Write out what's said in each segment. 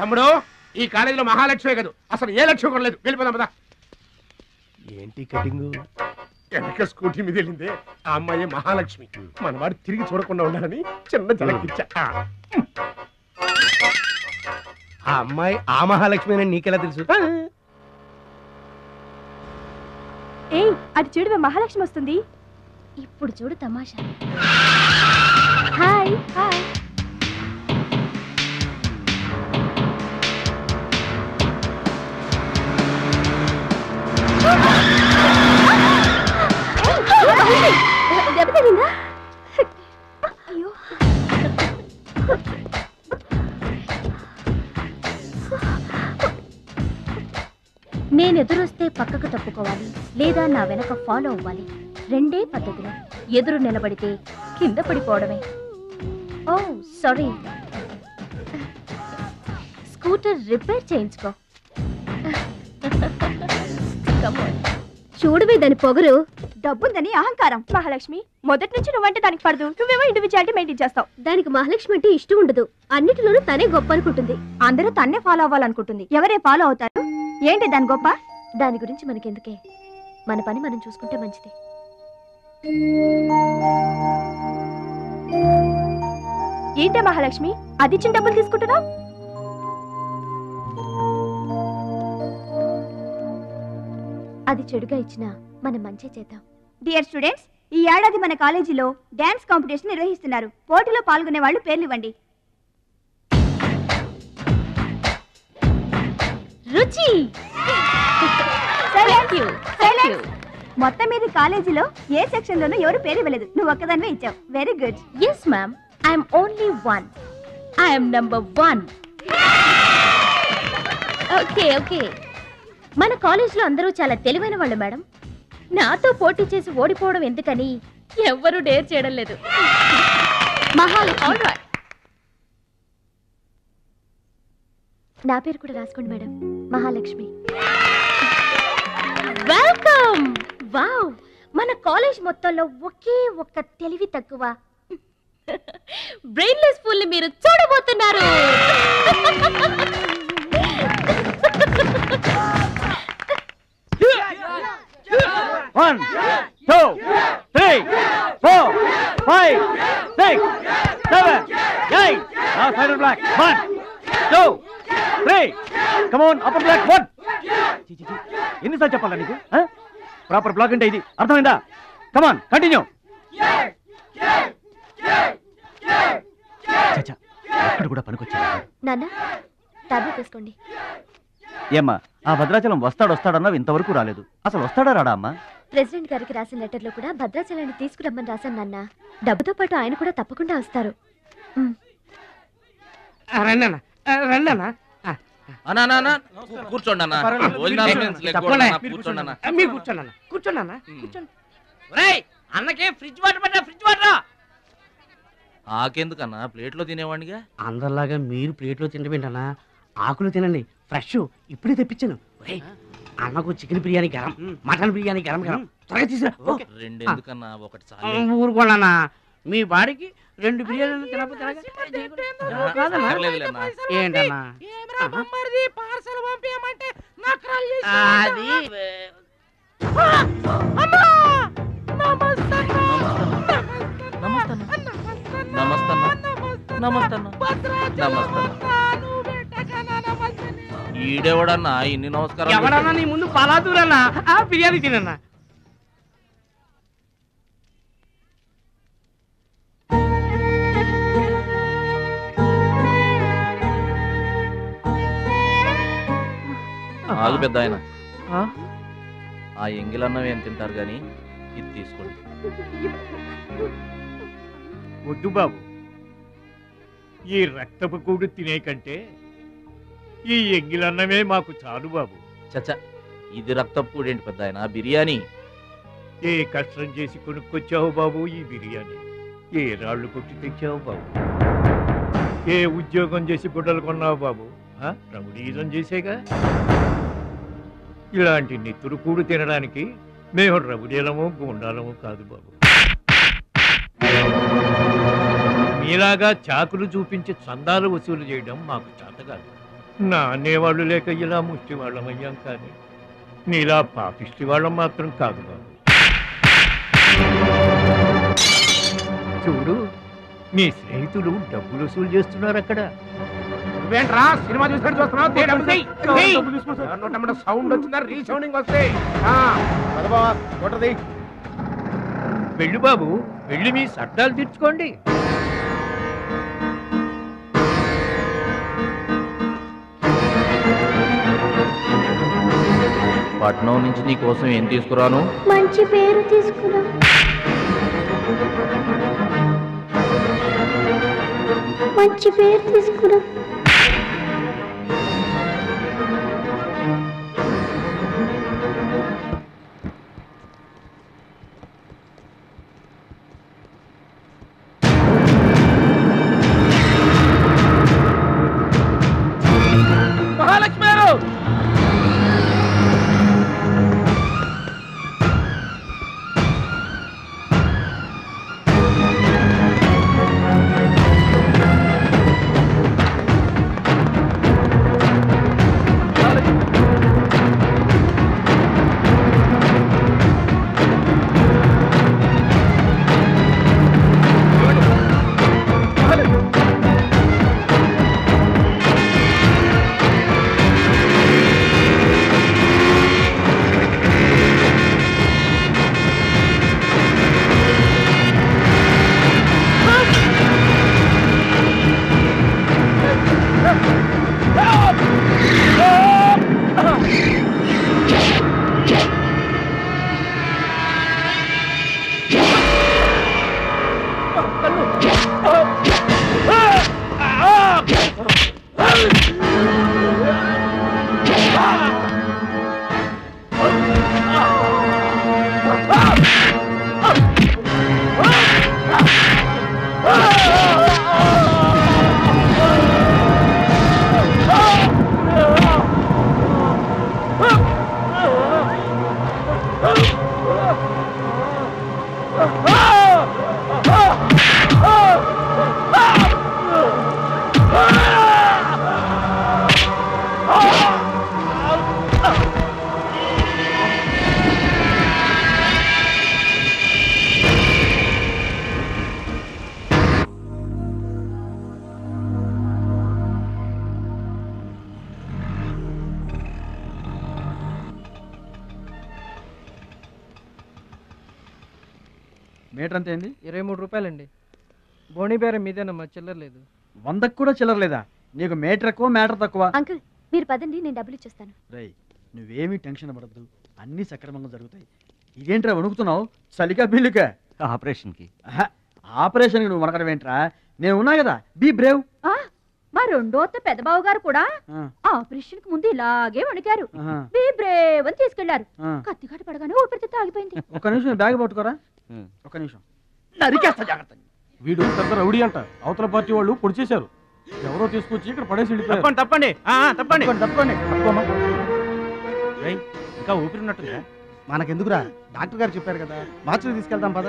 తమ్ముడు ఈ కాలేజీలో మహాలక్ష్మే కాదు అసలు ఏ లక్ష్యం కూడా లేదు. వెళ్ళిపోదాం పద. ఏంటి కటింగ్? వెనక స్కూటీ మీద వెళ్ళిందే ఆ అమ్మాయి మహాలక్ష్మి. మనవాడు తిరిగి చూడకుండా ఉండాలని చిన్న జలకిచ్చా. ఆ అమ్మాయి ఆ మహాలక్ష్మి అని నీకెలా తెలుసు? ఏయ్ అటు చూడు మహాలక్ష్మి వస్తుంది. ఇప్పుడు చూడు తమాషా. Hi hi. దెబ్బ తగిలిందా? అయ్యో నేను ఎదురొస్తే పక్కకు తప్పుకోవాలి లేదా నా వెనక ఫాలో అవ్వాలి. రెండే పద్ధతులు. ఎదురు నిలబడితే కింద పడిపోవడమే. ఓ సారీ, స్కూటర్ రిపేర్ చేయించుకో. చూడవే దాని పొగరు. డబ్బుందని అహంకారం. మహాలక్ష్మి మొదటి నుంచి నువ్వంటే దానికి పడదు. నువ్వేమో ఇండివిజువాలిటీ మెయింటైన్ చేస్తావు. దానికి మహాలక్ష్మి అంటే ఇష్టం ఉండదు. అన్నిటిలోనూ తనే గొప్ప అనుకుంటుంది. అందరూ తన్నే ఫాలో అవ్వాలనుకుంటుంది. ఎవరే ఫాలో అవుతారు? ఏంటి దాని గొప్ప? దాని గురించి మనకెందుకే, మన పని మనం చూసుకుంటే మంచిది. ఏంటే మహాలక్ష్మి అది ఇచ్చిన డబ్బులు తీసుకుంటున్నావు? అది చెడుగా ఇచ్చినా మనం మంచి చేద్దాం. డియర్ స్టూడెంట్స్, ఈ ఏడాది మన కాలేజీలో డాన్స్ కాంపిటీషన్ నిర్వహిస్తున్నారు. పోటీలో పాల్గొనే వాళ్ళు పేర్లు ఇవ్వండి. రుచి. మొత్తం మీద కాలేజీలో ఏ సెక్షన్ లోనూ ఎవరు పేరు ఇవ్వలేదు. నువ్వు ఒక్కదానివే ఇచ్చావు. Very good. Yes ma'am, I'm only one. I'm number 1. Okay okay. మన కాలేజీలో అందరూ చాలా తెలివైన వాళ్ళు మేడం. నాతో పోటీ చేసి ఓడిపోవడం ఎందుకని ఎవ్వరూ డేర్ చేయడం లేదు. మహాలక్ష్మి. నా పేరు కూడా రాసుకోండి మేడం, మహాలక్ష్మి. వెల్కమ్. వావ్, మన కాలేజ్ మొత్తంలో ఒకే ఒక్క తెలివి తక్కువ బ్రెయిన్లెస్ ఫుల్ ని మీరు చూడబోతున్నారు. One, two, three, 4, 5, 6, 7, 8. Now side black. 1, 2, 3. Come on, upper black. 1. ఎన్నిసార్లు చెప్పాలా నీకు? ప్రాపర్ బ్లాక్ అంటే ఇది అర్థమైందా? Come on, continue. చచ్చా, ఎక్కడ కూడా పనికొచ్చాడు. నాన్న టాబ్లెట్ తీసుకోండి. ఏమ్మా, ఆ భద్రాచలం వస్తాడన్నావు, ఇంతవరకు రాలేదు. అసలు వస్తాడా రాడా అమ్మా? ప్రెసిడెంట్ గారికి రాసిన లెటర్లో కూడా భద్రాచలాన్ని తీసుకురమ్మని రాశాను నాన్న. డబ్బుతో పాటు ఆయన కూడా తప్పకుండా వస్తారు. కూర్చోండి. అన్నకే ఫ్రిడ్జ్ వాటర్ పడ్డా. ఫ్రిడ్జ్ వాటర్ ఆకెందుకన్నా, ప్లేట్లో తినేవాడిగా. అందరిలాగా మీరు ప్లేట్లో తినబెంటన్నా, ఆకులు తినండి. ఫ్రెష్ ఇప్పుడే తెప్పించాను. అన్నకు చికెన్ బిర్యానీ గరం, మటన్ బిర్యానీ గరం గరం. త్వరగా తీసుకురా. రెండు ఎందుకన్నా, ఒకటి చాలు. ఊరుకోండి, మీ బాడీకి 2 బిర్యానీలు తినకపోతే ఏంటన్నా అది. ఈడెవడన్నా ఇన్ని నమస్కారం? ఎవడన్నా నీ ముందు పలాదూరన్నా బిర్యానీ తినన్నా. ఆగు పెద్ద ఆయన, ఆ ఎంగిలన్నం ఏం తింటారు గాని ఇది తీసుకోండి. వద్దు బాబు, ఈ రక్తపు కూడు తినే కంటే ఈ ఎంగిలన్నమే మాకు చాలు బాబు. చచ్చా, ఇది రక్తపు కూడేంటి పెద్ద ఆయన, బిర్యానీ. ఏ కష్టం చేసి కొనుక్కొచ్చావు బాబు ఈ బిర్యానీ? ఏ రాళ్ళు కొట్టి తెచ్చావు బాబు? ఏ ఉద్యోగం చేసి గుడ్డలు కొన్నావు బాబు? రౌడీజం చేసేగా. ఇలాంటి నెత్తురు కూడు తినడానికి మేము రౌడీలము గుండాలము కాదు బాబు. మీలాగా చాకులు చూపించి చందాలు వసూలు చేయడం మాకు చేత కాదు. నా అనేవాళ్ళు లేక ఇలా ముష్టి వాళ్ళం అయ్యాం, కానీ నీలా పాపిష్టి వాళ్ళం మాత్రం కాదు బాబు. చూడు, నీ స్నేహితులు డబ్బులు వసూలు చేస్తున్నారు అక్కడ. నువ్వేంట్రా సినిమా చూసినట్టు చూస్తున్నావు? సౌండ్ వచ్చిందా? రీసౌండింగ్ వస్తాయి. వెళ్ళు బాబు, వెళ్ళి మీ సర్దాలు తీర్చుకోండి. పట్నం నుంచి నీ కోసం ఏం తీసుకురాను? మంచి పేరు తీసుకురా. మంచి పేరు తీసుకురా. మహాలక్ష్మి గారు! మీటర్ అంతే ఏంది? 23 రూపాయలండి. బోణి బేరం మీదేనమ్మా, చిల్లర లేదు. 100కు కూడా చిల్లర లేదా? నీకు మీటర్ ఎక్కువ, మ్యాటర్ తక్కువ. అంకుల్ మీరు పదండి, నేను డబ్బులు ఇచ్చేస్తాను. రై, నువ్వేమీ టెన్షన్ పడద్దు, అన్నీ సక్రమంగా జరుగుతాయి. ఇదేంట్రా వణుకుతున్నావు? చలికా బిల్లుకా? ఆపరేషన్కి. ఆపరేషన్కి నువ్వు వనకడం ఏంట్రా? నేను ఉన్నా కదా, బీ బ్రేవ్. మా రెండో పెద్దబాబు గారు కూడా ఆపరేషన్ కి ముందు ఇలాగే వణికారు. బీ బ్రేవ్ అని తీసుకెళ్లారు. కత్తికాట పడగానే ఊపిరితిత్తు ఆగిపోయింది. ఒక్క నిమిషం బ్యాగ్ పట్టుకోరా, ఒక్క నిమిషం. నరికేస్తా జాగ్రత్త. వీడు పెద్ద రౌడీ అంట, అవతల పార్టీ వాళ్ళు పొడి చేశారు. ఎవరో తీసుకొచ్చి ఇక్కడ పడేసి వెళ్ళిపోయారు. తప్పండి తప్పండి తప్పండి. ఇంకా ఊపిరి ఉన్నట్టుందా? మనకెందుకురా, డాక్టర్ గారు చెప్పారు కదా, మార్చిని తీసుకెళ్తాం పద.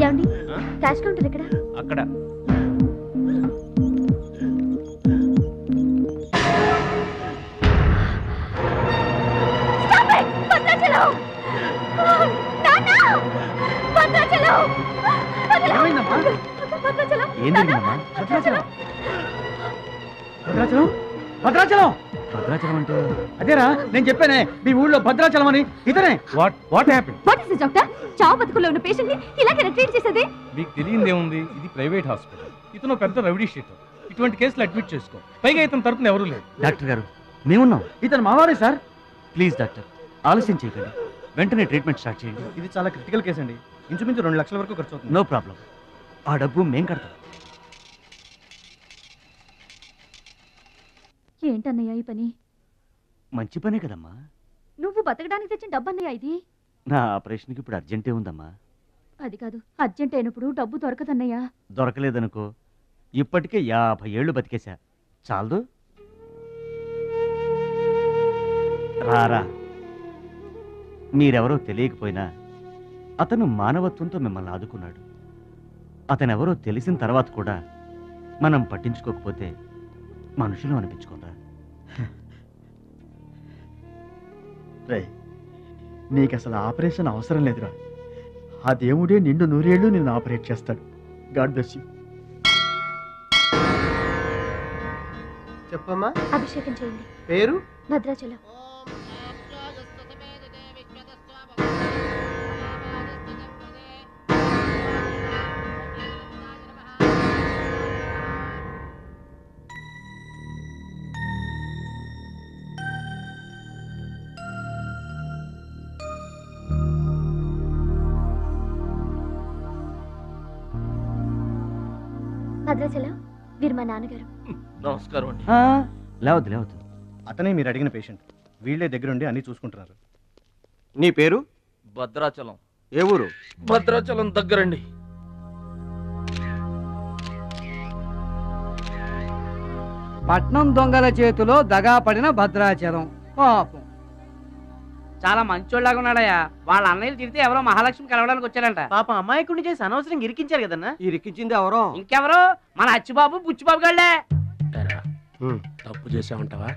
ఏమండి, క్యాష్ కౌంటర్ ఎక్కడ? అక్కడ. ఏం జరిగిందమ్మా? భద్రాచలం భద్రాచలం భద్రాచలం భద్రాచలం అంటే అదేరా నేను చెప్పానే, మీ ఊళ్ళో భద్రాచలం అని. ఇతనే. What happened? What is this doctor? చావు బతుకుల్లో ఉన్న పేషెంట్ ని ఇలాగే ట్రీట్ చేసేది? మీకు తెలియదేముంది, ఇది ప్రైవేట్ హాస్పిటల్. ఇతను పెద్ద రౌడీ షీటర్. ఇటువంటి కేసులు అడ్మిట్ చేసుకో. పైగా ఇతని తరపున ఎవరూ లేరు. డాక్టర్ గారు మేమున్నాం. ఇతను మావాడే సార్. ప్లీజ్ డాక్టర్, ఆలస్యం చేయకండి, వెంటనే ట్రీట్మెంట్ స్టార్ట్ చేయండి. ఇది చాలా క్రిటికల్ కేసు అండి. ఇంచుమించు 2 లక్షల వరకు ఖర్చు అవుతుంది. నో ప్రాబ్లం, ఆ డబ్బు మేం కడతాం. ఏంటన్నయ్య ఈ పని? మంచి పనే కదమ్మా. నువ్వు బతకడానికి తెచ్చిన డబ్బు అన్నయ్య ఇది. నా ఆపరేషన్కి ఇప్పుడు అర్జెంటే ఉందమ్మా. అది కాదు, అర్జెంట్ అయినప్పుడు డబ్బు దొరకదన్నయ్య. దొరకలేదనుకో, ఇప్పటికే 50 ఏళ్ళు బతికేశా, చాలదు. రారా, మీరెవరో తెలియకపోయినా అతను మానవత్వంతో మిమ్మల్ని ఆదుకున్నాడు. అతనెవరో తెలిసిన తర్వాత కూడా మనం పట్టించుకోకపోతే మనుషులు అనిపించుకోదా? రే, నీకు అసలు ఆపరేషన్ అవసరం లేదురా. ఆ దేవుడే నిండు 100 ఏళ్ళు నిన్ను ఆపరేట్ చేస్తాడు. God bless you. చెప్పమ్మా. అభిషేకం చేయండి. పేరు? భద్రాచలం. భద్రాచలం, వీరు మా నాన్నగారు. నమస్కారం అండి. లేవద్దు లేవద్దు. అతనే మీరు అడిగిన పేషెంట్. వీళ్ళే దగ్గరుండి అన్ని చూసుకుంటున్నారు. నీ పేరు? భద్రాచలం. ఏ ఊరు? భద్రాచలం దగ్గరండి. పట్నం దొంగల చేతిలో దగా పడిన భద్రాచలం. పాపం. చాలా మంచోళ్ళగా ఉన్నాడయ్యా. వాళ్ళ అన్నయ్యలు తిరిగితే ఎవరో మహాలక్ష్మి కలవడానికి వచ్చారంట. పాప అమాయకుడిని చేసి అనవసరం ఇరికించారు కదన్నా. ఇరికించింది ఎవరో? ఇంకెవరో మన అచ్చిబాబు బుచ్చిబాబు గాళ్లే. తప్పు చేసామంటావా?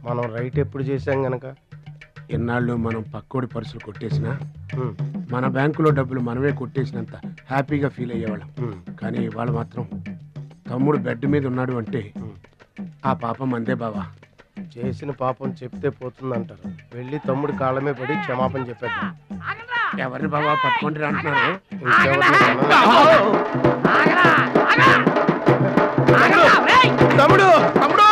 మనం రైట్ ఎప్పుడు చేశాం గనక. ఎన్నాళ్ళు మనం పక్కోడి పర్సులు కొట్టేసినా మన బ్యాంకులో డబ్బులు మనమే కొట్టేసినంత హ్యాపీగా ఫీల్ అయ్యేవాళ్ళం. కానీ వాళ్ళు మాత్రం తమ్ముడు బెడ్ మీద ఉన్నాడు అంటే ఆ పాపం అందే బావా. చేసిన పాపం చెప్తే పోతుందంటారు. వెళ్ళి తమ్ముడి కాళ్ళమే పడి క్షమాపణ చెప్పేద్దాం. ఎవరిని బావా పట్టుకుంటారు అంటున్నారు? తమ్ముడు తమ్ముడు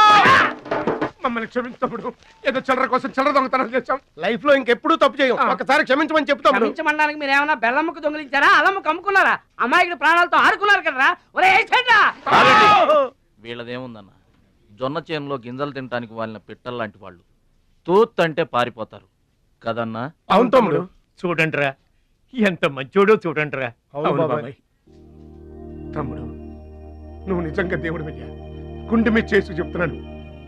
మమ్మల్ని క్షమించు తమ్ముడు. ఏదో చిల్లర కోసం చిల్లర దొంగతనం చేశాం. లైఫ్ లో ఇంకెప్పుడు తప్పు చేయం. ఒకసారి క్షమించమని చెప్తాం. క్షమించమనడానికి మీరు ఏమన్నా బెల్లమ్మకు దొంగిలించారా, అల్లమ్మకు అమ్ముకున్నారా? అమ్మాయికి ప్రాణాలతో ఆడుకున్నారు కదరా. ఒరే వీళ్ళదేముందన్న, జొన్న చేనులో గింజలు తినడానికి వాళ్ళని పిట్టలు లాంటి వాళ్ళు. తూత్ అంటే పారిపోతారు కదన్నా. అవును తమ్ముడు. చూడండిరా ఎంత మంచోడో చూడండిరా. అవును బాబాయ్. తమ్ముడు నువ్వు నిజంగా దేవుడు అయ్యా. గుండె మీద చేసి చెప్తున్నాను,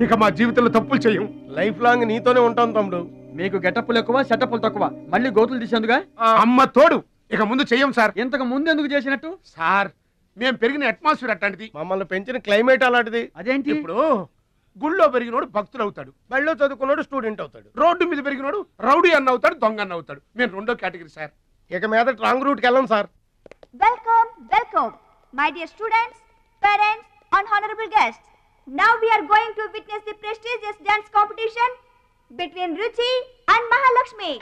ఇక మా జీవితంలో తప్పులు చేయం. లైఫ్ లాంగ్ నీతోనే ఉంటాం తమ్ముడు. మీకు గెటప్పులు ఎక్కువ, సెటప్పులు తక్కువ. మళ్ళీ గోతులు తీసేందుగా అమ్మ తోడు. ఇక ముందు చెయ్యం సార్. ఇంతకు ముందు ఎందుకు చేసినట్టు? సార్ మేము పెరిగిన అట్మాస్ఫియర్ అట్లాంటిది. మమ్మల్ని పెంచిన క్లైమేట్ అలాంటిది. అదేంటి? ఇప్పుడు గుళ్ళో పెరిగినోడు భక్తులు అవుతాడు, బళ్ళో చదువుకున్నాడు స్టూడెంట్ అవుతాడు, రోడ్డు మీద పెరిగినోడు రౌడీ అన్న అవుతాడు, దొంగ అన్న అవుతాడు. మేము రెండో కేటగిరీ సార్. ఇక మీద రాంగ్ రూట్కి వెళ్ళం sir. Welcome, welcome, my dear students, parents, and honorable guests. Now we are going to witness the prestigious dance competition between Ruchi and Mahalakshmi.